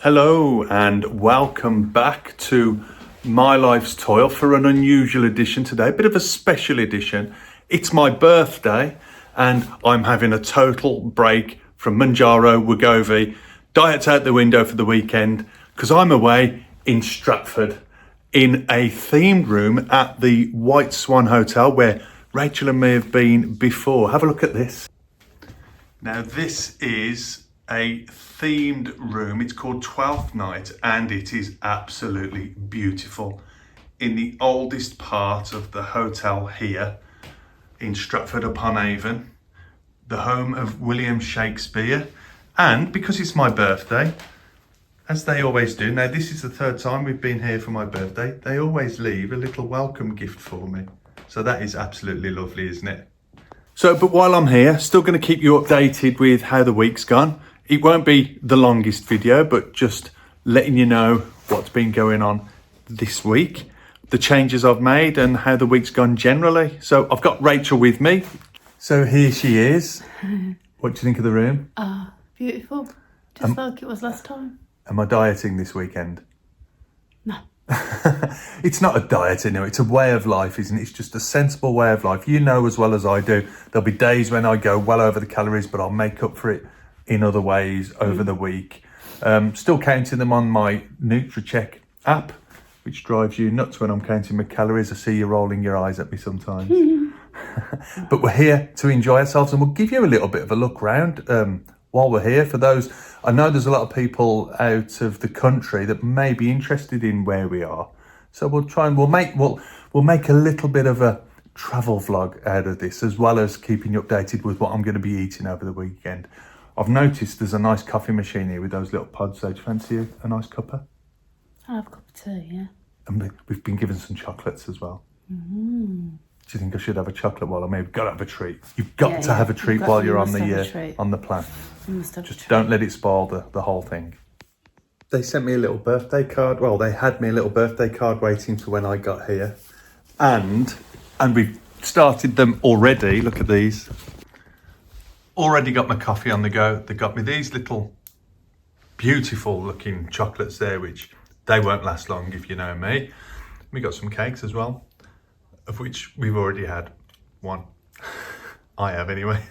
Hello and welcome back to My Life's Toil for an unusual edition today, a bit of a special edition. It's my birthday and I'm having a total break from Mounjaro, Wegovy, diet's out the window for the weekend because I'm away in Stratford in a themed room at the White Swan Hotel where Rachael and me have been before. Have a look at this. Now this is a themed room. It's called 12th Night and it is absolutely beautiful in the oldest part of the hotel here in Stratford upon Avon, the home of William Shakespeare. And because it's my birthday, as they always do, now this is the third time we've been here for my birthday, they always leave a little welcome gift for me. So that is absolutely lovely, isn't it? So, but while I'm here, still going to keep you updated with how the week's gone. It won't be the longest video, but just letting you know what's been going on this week, the changes I've made and how the week's gone generally. So I've got Rachael with me. So here she is. What do you think of the room? Beautiful. Just like it was last time. Am I dieting this weekend? No. It's not a diet anyway, it's a way of life, isn't it? It's just a sensible way of life. You know as well as I do, there'll be days when I go well over the calories, but I'll make up for it in other ways over the week. Still counting them on my NutriCheck app, which drives you nuts when I'm counting my calories. I see you rolling your eyes at me sometimes. But we're here to enjoy ourselves and we'll give you a little bit of a look round while we're here. For those, I know there's a lot of people out of the country that may be interested in where we are. So we'll try and we'll make a little bit of a travel vlog out of this, as well as keeping you updated with what I'm going to be eating over the weekend. I've noticed there's a nice coffee machine here with those little pods. So do you fancy a nice cuppa? I'll have a cup of tea, yeah. And we've been given some chocolates as well. Do you think I should have a chocolate while I'm here? We've got to have a treat. You've got to have a treat while you're on the plan. Just don't let it spoil the whole thing. They sent me a little birthday card. Well, they had me a little birthday card waiting for when I got here. And we've started them already. Look at these. Already got my coffee on the go. They got me these little beautiful looking chocolates there, which they won't last long if you know me. We got some cakes as well, of which we've already had one. I have anyway.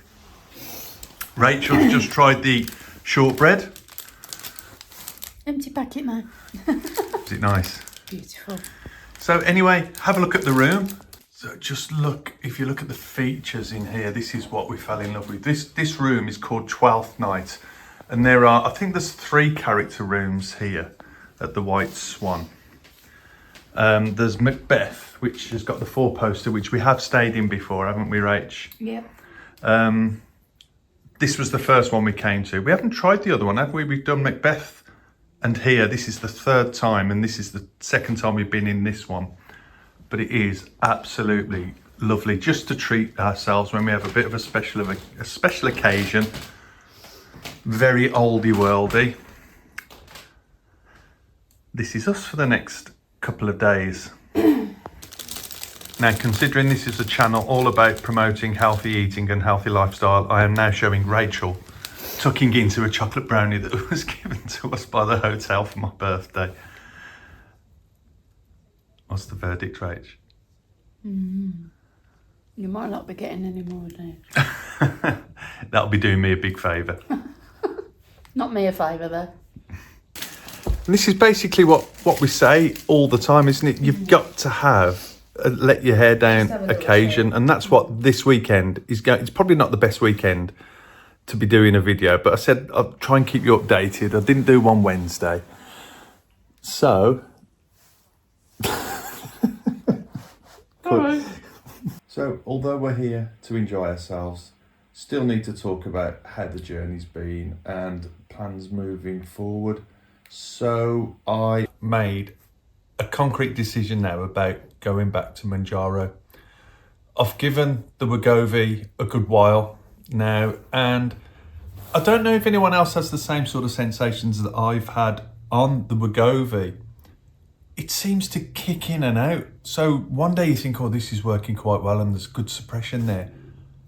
Rachel's just tried the shortbread. Empty packet now. Is it nice? Beautiful. So anyway, have a look at the room. So just look, if you look at the features in here, this is what we fell in love with. This room is called 12th Night. And there are, I think there's 3 character rooms here at the White Swan. There's Macbeth, which has got the 4-poster, which we have stayed in before, haven't we, Rach? Yep. This was the first one we came to. We haven't tried the other one, have we? We've done Macbeth and here. This is the 3rd time, and this is the 2nd time we've been in this one. But it is absolutely lovely just to treat ourselves when we have a bit of a special occasion. Very oldie worldy. This is us for the next couple of days. Now, considering this is a channel all about promoting healthy eating and healthy lifestyle, I am now showing Rachael tucking into a chocolate brownie that was given to us by the hotel for my birthday. What's the verdict, Rach? You might not be getting any more now. That'll be doing me a big favour. Not me a favour, though. This is basically what we say all the time, isn't it? You've got to have a let your hair down occasion, and that's what this weekend is going. It's probably not the best weekend to be doing a video, but I said I'll try and keep you updated. I didn't do one Wednesday. So... Alright. So, although we're here to enjoy ourselves, still need to talk about how the journey's been and plans moving forward. So, I made a concrete decision now about going back to Mounjaro. I've given the Wegovy a good while now, and I don't know if anyone else has the same sort of sensations that I've had on the Wegovy. It seems to kick in and out. So one day you think, oh, this is working quite well and there's good suppression there.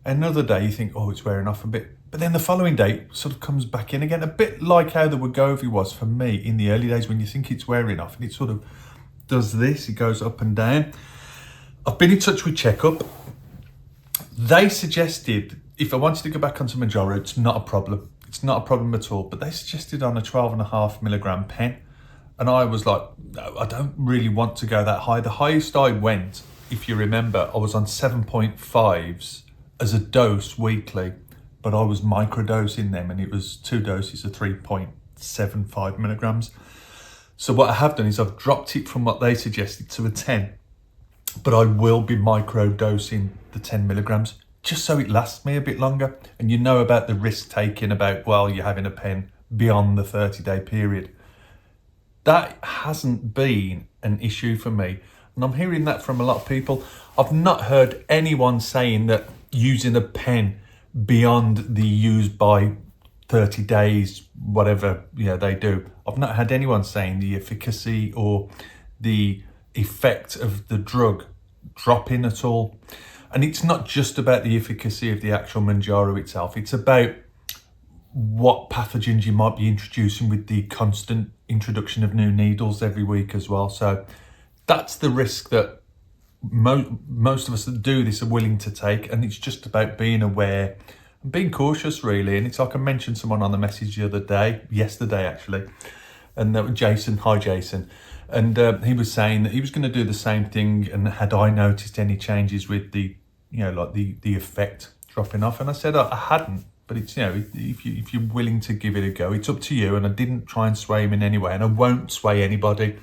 Another day you think, oh, it's wearing off a bit. But then the following day sort of comes back in again, a bit like how the Wegovy was for me in the early days when you think it's wearing off and it sort of does this, it goes up and down. I've been in touch with Checkup. They suggested if I wanted to go back onto Mounjaro, it's not a problem. It's not a problem at all. But they suggested on a 12.5 milligram pen. And I was like, no, I don't really want to go that high. The highest I went, if you remember, I was on 7.5s as a dose weekly. But I was microdosing them and it was 2 doses of 3.75 milligrams. So what I have done is I've dropped it from what they suggested to a 10. But I will be microdosing the 10 milligrams just so it lasts me a bit longer. And you know about the risk taking about, well, you're having a pen beyond the 30-day period. That hasn't been an issue for me. And I'm hearing that from a lot of people. I've not heard anyone saying that using a pen beyond the use by 30 days, whatever they do. I've not had anyone saying the efficacy or the effect of the drug dropping at all. And it's not just about the efficacy of the actual Mounjaro itself. It's about what pathogens you might be introducing with the constant introduction of new needles every week as well. So that's the risk that most of us that do this are willing to take. And it's just about being aware and being cautious, really. And it's like I mentioned someone on the message the other day, yesterday actually, and that was Jason. Hi, Jason. And he was saying that he was going to do the same thing. And had I noticed any changes with the, like the effect dropping off? And I said I hadn't. But it's, if you're willing to give it a go, it's up to you. And I didn't try and sway him in any way. And I won't sway anybody.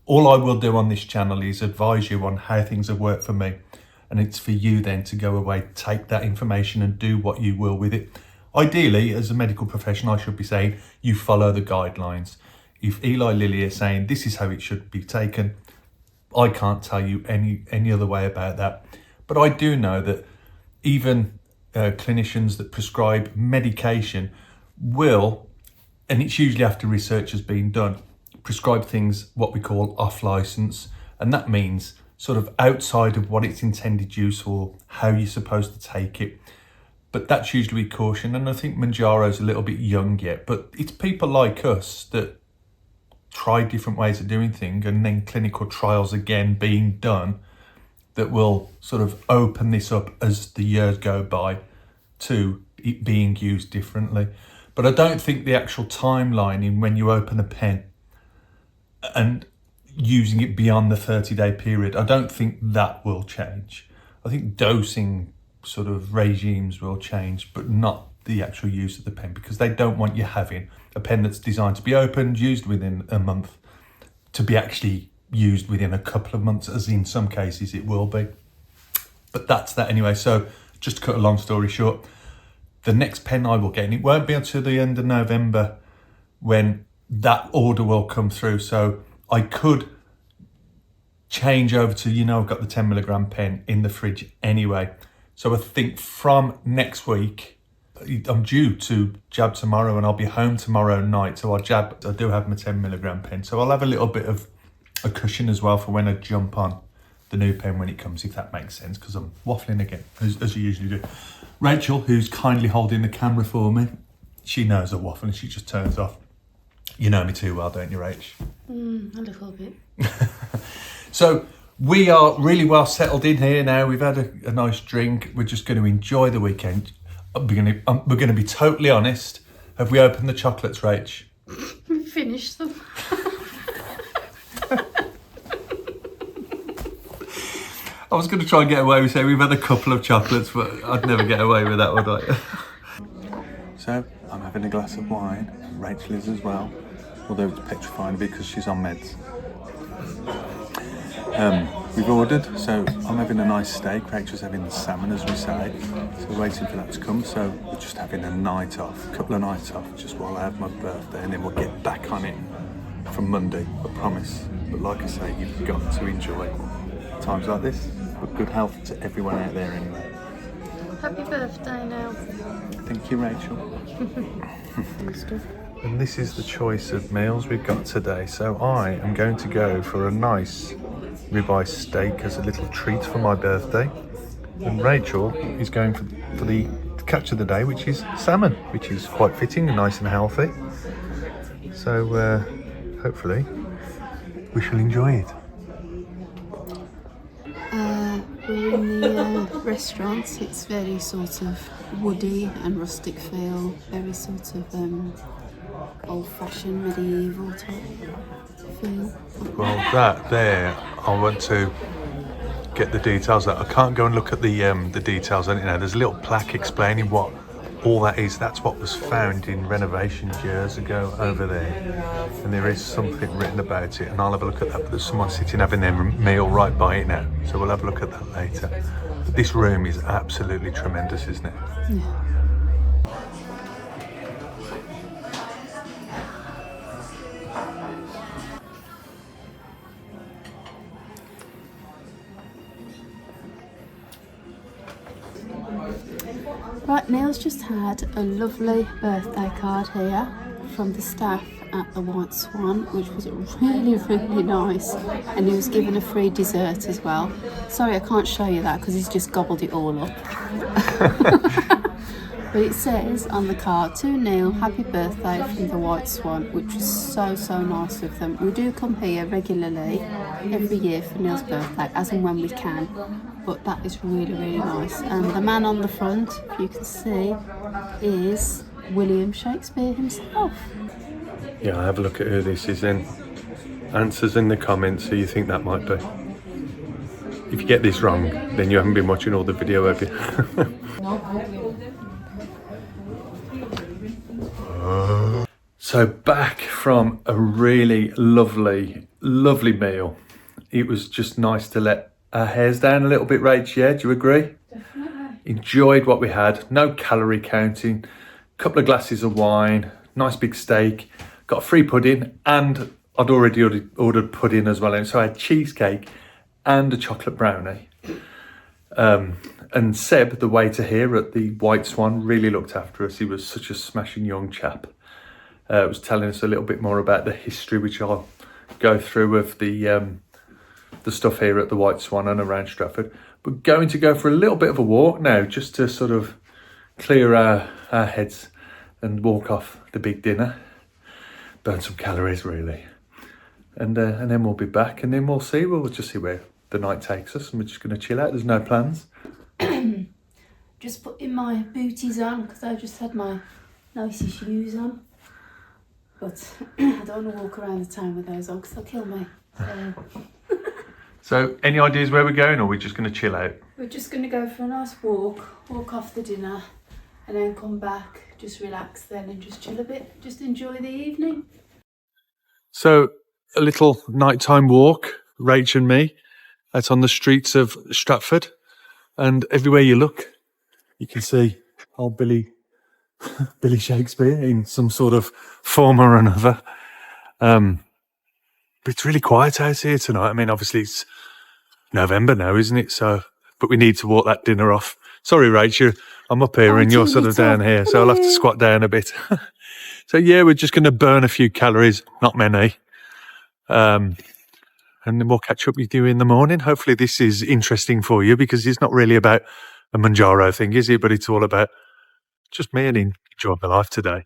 All I will do on this channel is advise you on how things have worked for me. And it's for you then to go away, take that information and do what you will with it. Ideally, as a medical professional, I should be saying you follow the guidelines. If Eli Lilly are saying this is how it should be taken, I can't tell you any other way about that. But I do know that even clinicians that prescribe medication will, and it's usually after research has been done, prescribe things what we call off license. And that means sort of outside of what its intended use or how you're supposed to take it. But that's usually with caution. And I think Mounjaro's a little bit young yet, but it's people like us that try different ways of doing things and then clinical trials again being done that will sort of open this up as the years go by to it being used differently. But I don't think the actual timeline in when you open a pen and using it beyond the 30-day period, I don't think that will change. I think dosing sort of regimes will change, but not the actual use of the pen, because they don't want you having a pen that's designed to be opened, used within a month, to be actually used within a couple of months, as in some cases it will be. But that's that anyway. So just to cut a long story short, the next pen I will get, and it won't be until the end of November when that order will come through. So I could change over to, I've got the 10 milligram pen in the fridge anyway. So I think from next week, I'm due to jab tomorrow and I'll be home tomorrow night. So I do have my 10 milligram pen. So I'll have a little bit of a cushion as well for when I jump on the new pen when it comes, if that makes sense, because I'm waffling again, as you usually do. Rachel, who's kindly holding the camera for me, she knows I waffle and she just turns off. You know me too well, don't you, Rach? A little bit. So we are really well settled in here now. We've had a nice drink. We're just going to enjoy the weekend. We're going to be totally honest. Have we opened the chocolates, Rach? We finished them. I was going to try and get away with saying we've had a couple of chocolates, but I'd never get away with that, would I? So I'm having a glass of wine. Rachel is as well, although it's petrifying because she's on meds. We've ordered, so I'm having a nice steak. Rachel's having the salmon, as we say. So we're waiting for that to come. So we're just having a night off, a couple of nights off, just while I have my birthday, and then we'll get back on it from Monday, I promise. But like I say, you've got to enjoy times like this. But good health to everyone out there anyway. Happy birthday now. Thank you, Rachel. And this is the choice of meals we've got today. So I am going to go for a nice ribeye steak as a little treat for my birthday. And Rachel is going for the catch of the day, which is salmon, which is quite fitting and nice and healthy. So hopefully we shall enjoy it. We're in the restaurant. It's very sort of woody and rustic feel, very sort of old-fashioned medieval type feel. Well, that there, I want to get the details. I can't go and look at the details. You know, there's a little plaque explaining what all that is. That's what was found in renovations years ago over there, and there is something written about it. And I'll have a look at that. But there's someone sitting having their meal right by it now, so we'll have a look at that later. But this room is absolutely tremendous, isn't it? Yeah. Right, Neil's just had a lovely birthday card here from the staff at the White Swan, which was really, really nice. And he was given a free dessert as well. Sorry, I can't show you that because he's just gobbled it all up. But it says on the card, to Neil, happy birthday from the White Swan, which is so, so nice of them. We do come here regularly every year for Neil's birthday, as and when we can. But that is really, really nice. And the man on the front, if you can see, is William Shakespeare himself. Yeah, I'll have a look at who this is then. Answers in the comments who you think that might be. If you get this wrong, then you haven't been watching all the video, have you? So back from a really lovely meal. It was just nice to let our hairs down a little bit, Rach, yeah? Do you agree? Definitely. Enjoyed what we had. No calorie counting. Couple of glasses of wine. Nice big steak. Got a free pudding, and I'd already ordered pudding as well. And so I had cheesecake and a chocolate brownie. And Seb, the waiter here at the White Swan, really looked after us. He was such a smashing young chap. Was telling us a little bit more about the history, which I'll go through of the stuff here at the White Swan and around Stratford. We're going to go for a little bit of a walk now, just to sort of clear our heads and walk off the big dinner, burn some calories really, and then we'll be back, and then we'll just see where the night takes us, and we're just going to chill out. There's no plans. Just putting my booties on because I just had my nicest shoes on. But I don't want to walk around the town with those on because they'll kill me. So, any ideas where we're going, or are we just going to chill out? We're just going to go for a nice walk off the dinner, and then come back, just relax then and just chill a bit, just enjoy the evening. So, a little nighttime walk, Rach and me, out on the streets of Stratford, and everywhere you look, you can see old Billy Shakespeare in some sort of form or another. But it's really quiet out here tonight. I mean, obviously it's November now, isn't it? So, but we need to walk that dinner off. Sorry, Rachel, I'm up here and you're sort of down here, so I'll have to squat down a bit. So yeah, we're just going to burn a few calories, not many. And then we'll catch up with you in the morning. Hopefully this is interesting for you, because it's not really about a Mounjaro thing, is it? But it's all about just me and enjoying my life today,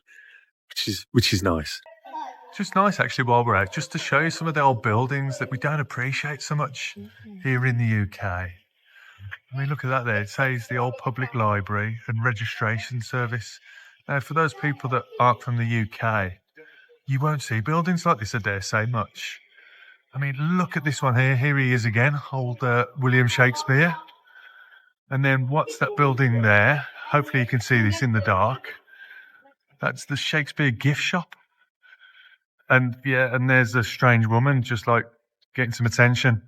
which is nice. Just nice actually while we're out, just to show you some of the old buildings that we don't appreciate so much here in the UK. I mean, look at that there. It says the old public library and registration service. Now, for those people that aren't from the UK, you won't see buildings like this, I dare say, much. I mean, look at this one here. Here he is again, old William Shakespeare. And then what's that building there? Hopefully you can see this in the dark. That's the Shakespeare gift shop. And yeah, and there's a strange woman just like getting some attention.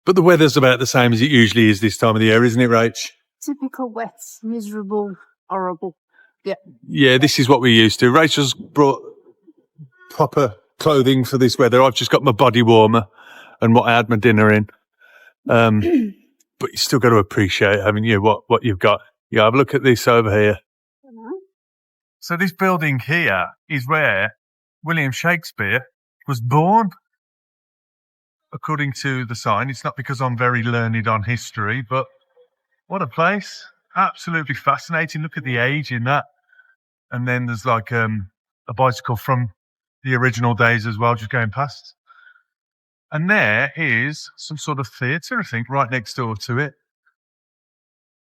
But the weather's about the same as it usually is this time of the year, isn't it, Rach? Typical wet, miserable, horrible. Yeah. Yeah, this is what we're used to. Rachel's brought proper clothing for this weather. I've just got my body warmer and what I had my dinner in. But you still got to appreciate, haven't you, what you've got. Yeah, have a look at this over here. So this building here is where William Shakespeare was born. According to the sign, it's not because I'm very learned on history, but What a place. Absolutely fascinating. Look at the age in that. And then there's like a bicycle from the original days as well, just going past. And there is some sort of theatre, I think, right next door to it.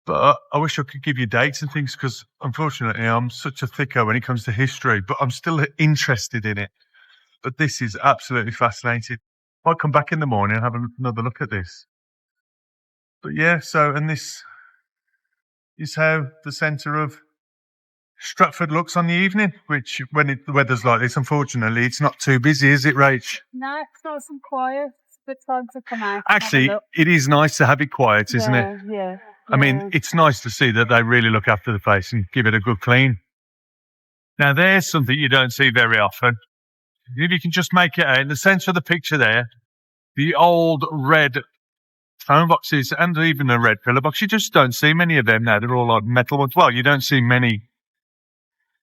But I wish I could give you dates and things because, unfortunately, I'm such a thicko when it comes to history, but I'm still interested in it. But this is absolutely fascinating. I'll come back in the morning and have another look at this. But yeah, and this is how the centre of Stratford looks on the evening, which when the weather's like this, unfortunately, it's not too busy, is it, Rach? No, it's nice and quiet. It's a good time to come out. Actually, it is nice to have it quiet, isn't it? Yeah. I mean, it's nice to see that they really look after the place and give it a good clean. Now, there's something you don't see very often. If you can just make it out, in the centre of the picture there, the old red phone boxes and even a red pillar box. You just don't see many of them now. They're all like metal ones. Well, you don't see many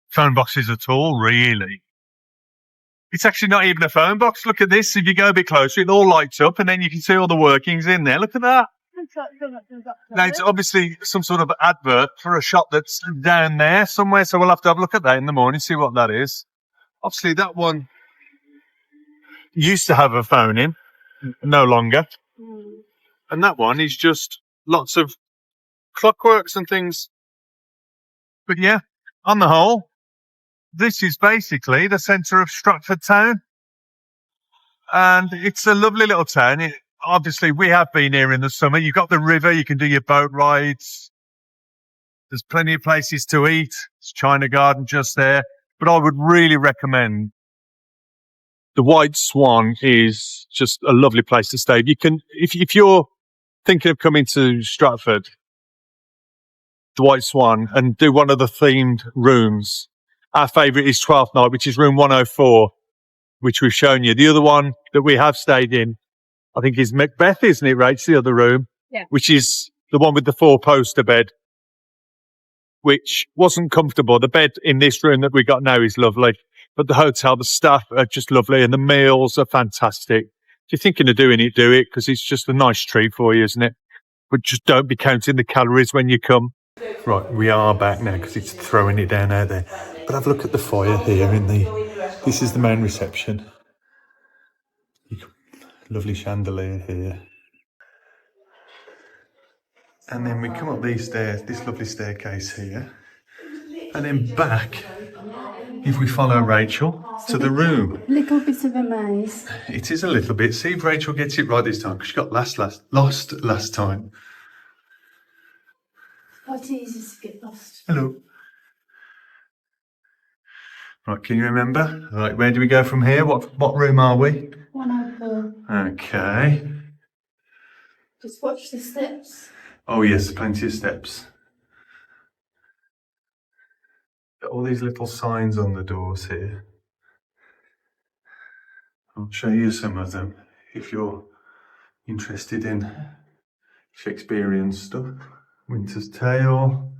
phone boxes at all, really. It's actually not even a phone box. Look at this. If you go a bit closer, it all lights up and then you can see all the workings in there. Look at that. Now, it's obviously some sort of advert for a shop that's down there somewhere, so we'll have to have a look at that in the morning, see what that is. Obviously, that one used to have a phone in, no longer. And that one is just lots of clockworks and things. But yeah, on the whole, this is basically the centre of Stratford town. And it's a lovely little town. Obviously, we have been here in the summer. You've got the river, you can do your boat rides. There's plenty of places to eat. It's China Garden just there. But I would really recommend the White Swan is just a lovely place to stay. You can, if you're thinking of coming to Stratford, the White Swan, and do one of the themed rooms. Our favourite is 12th night, which is room 104, which we've shown you. The other one that we have stayed in, I think, is Macbeth, isn't it, Rach? The other room, which is the one with the 4-poster bed, which wasn't comfortable. The bed in this room that we got now is lovely, but the hotel, the staff are just lovely, and the meals are fantastic. If you're thinking of doing it, do it, because it's just a nice treat for you, isn't it? But just don't be counting the calories when you come. Right, we are back now because it's throwing it down out there. But have a look at the foyer here this is the main reception. Lovely chandelier here. And then we come up these stairs, this lovely staircase here. And then back, if we follow Rachel, to the room. Little bit of a maze. It is a little bit. See if Rachel gets it right this time, because she got lost last time. Quite easy to get lost. Hello. Right, can you remember? Right, where do we go from here? What room are we? 104. Okay. Just watch the steps. Oh yes, plenty of steps. Got all these little signs on the doors here. I'll show you some of them if you're interested in Shakespearean stuff. Winter's Tale,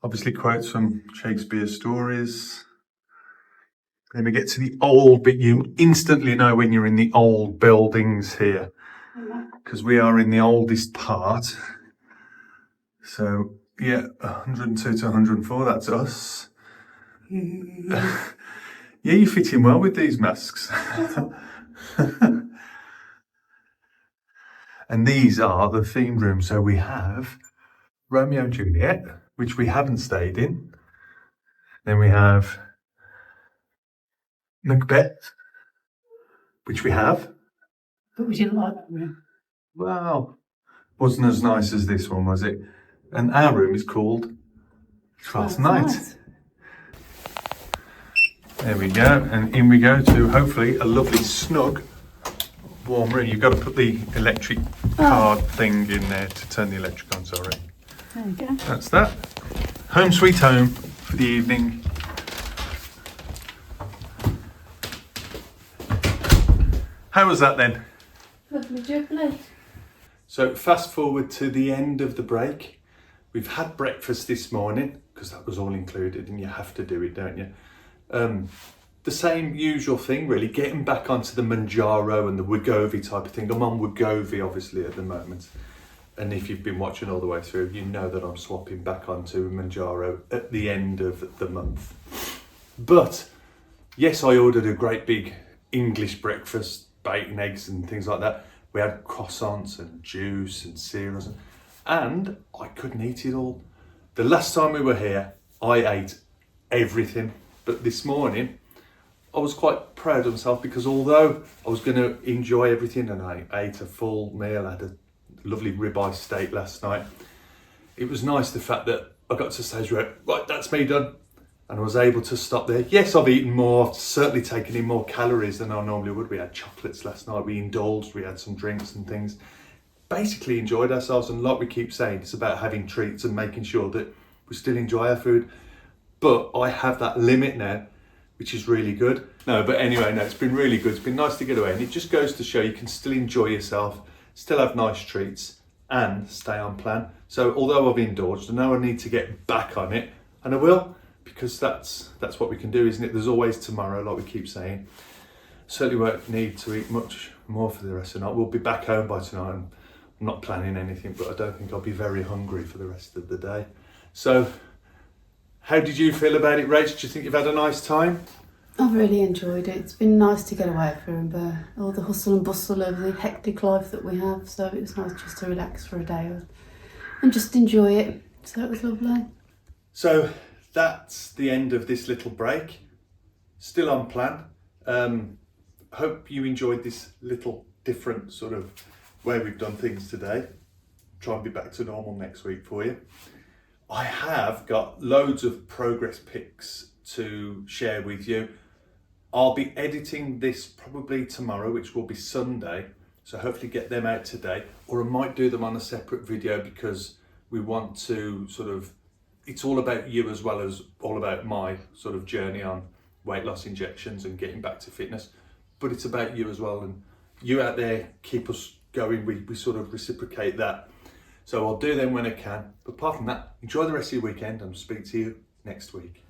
obviously quotes from Shakespeare stories. Then we get to the old bit. You instantly know when you're in the old buildings here, because we are in the oldest part. So yeah, 102 to 104, that's us. Yeah, you fit in well with these masks. And these are the themed rooms. So we have Romeo and Juliet, which we haven't stayed in. Then we have Macbeth, which we have. But we didn't like that room. Well, wasn't as nice as this one, was it? And our room is called 12th Night. There we go, and in we go to hopefully a lovely snug warm room. You've got to put the electric card thing in there to turn the electric on, sorry. There you go. That's that. Home sweet home for the evening. How was that then? Lovely jubbly. So fast forward to the end of the break. We've had breakfast this morning, because that was all included and you have to do it, don't you? The same usual thing really, getting back onto the Mounjaro and the Wegovy type of thing. I'm on Wegovy obviously at the moment. And if you've been watching all the way through, you know that I'm swapping back onto Mounjaro at the end of the month. But yes, I ordered a great big English breakfast, bacon, eggs and things like that. We had croissants and juice and cereals, and I couldn't eat it all. The last time we were here, I ate everything. But this morning, I was quite proud of myself because although I was going to enjoy everything and I ate a full meal, I had a lovely ribeye steak last night, it was nice the fact that I got to the stage where, right, that's me done. And I was able to stop there. Yes, I've eaten more, certainly taken in more calories than I normally would. We had chocolates last night, we indulged, we had some drinks and things. Basically enjoyed ourselves, and like we keep saying, it's about having treats and making sure that we still enjoy our food. But I have that limit now, which is really good. No, but anyway, no, it's been really good. It's been nice to get away, and it just goes to show you can still enjoy yourself, still have nice treats, and stay on plan. So although I've indulged, I know I need to get back on it, and I will, because that's what we can do, isn't it? There's always tomorrow, like we keep saying. Certainly won't need to eat much more for the rest of the night. We'll be back home by tonight. I'm not planning anything, but I don't think I'll be very hungry for the rest of the day. So, how did you feel about it, Rach? Do you think you've had a nice time? I've really enjoyed it. It's been nice to get away from all the hustle and bustle of the hectic life that we have. So it was nice just to relax for a day and just enjoy it. So it was lovely. So that's the end of this little break. Still on plan. Hope you enjoyed this little different sort of way we've done things today. Try and be back to normal next week for you. I have got loads of progress pics to share with you. I'll be editing this probably tomorrow, which will be Sunday. So hopefully get them out today, or I might do them on a separate video because we want to sort of, it's all about you as well as all about my sort of journey on weight loss injections and getting back to fitness. But it's about you as well, and you out there keep us going. We sort of reciprocate that. So I'll do them when I can. But apart from that, enjoy the rest of your weekend and I'll speak to you next week.